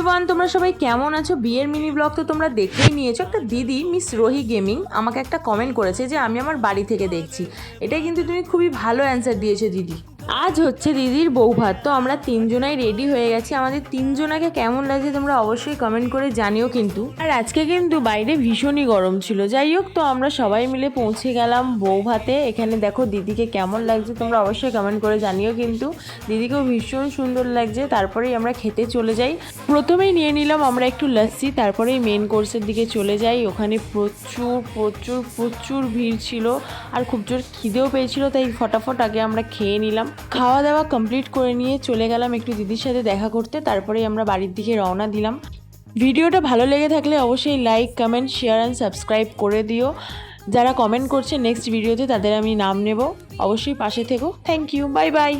Everyone, তোমরা সবাই কেমন আছো? বিয়ের মিনি ব্লগ তো তোমরা দেখেই নিয়েছো। একটা দিদি মিস রোহি গেমিং আমাকে একটা কমেন্ট করেছে যে আমি আমার বাড়ি থেকে দেখছি। এটাই কিন্তু তুমি খুবই ভালো অ্যান্সার দিয়েছো দিদি। আজ হচ্ছে দিদির বৌভাত, তো আমরা তিনজনাই রেডি হয়ে গেছি। আমাদের তিনজনাকে কেমন লাগছে তোমরা অবশ্যই কমেন্ট করে জানিও কিন্তু। আর আজকে কিন্তু বাইরে ভীষণই গরম ছিল। যাই হোক, তো আমরা সবাই মিলে পৌঁছে গেলাম বৌভাতে। এখানে দেখো দিদিকে কেমন লাগছে তোমরা অবশ্যই কমেন্ট করে জানিও কিন্তু। দিদিকেও ভীষণ সুন্দর লাগছে। তারপরেই আমরা খেতে চলে যাই। প্রথমেই নিয়ে নিলাম আমরা একটু লস্যি, তারপরেই মেন কোর্সের দিকে চলে যাই। ওখানে প্রচুর প্রচুর প্রচুর ভিড় ছিল আর খুব জোর খিদেও পেয়েছিল, তাই ফটাফট আগে আমরা খেয়ে নিলাম। খাওয়া দাওয়া কমপ্লিট করে নিয়ে চলে গেলাম একটু দিদির সাথে দেখা করতে। তারপরেই আমরা বাড়ির দিকে রওনা দিলাম। ভিডিওটা ভালো লেগে থাকলে অবশ্যই like, comment, share and subscribe করে দিও। যারা কমেন্ট করছে নেক্সট ভিডিওতে তাদের আমি নাম নেব, অবশ্যই পাশে থেকো। Thank you, bye by.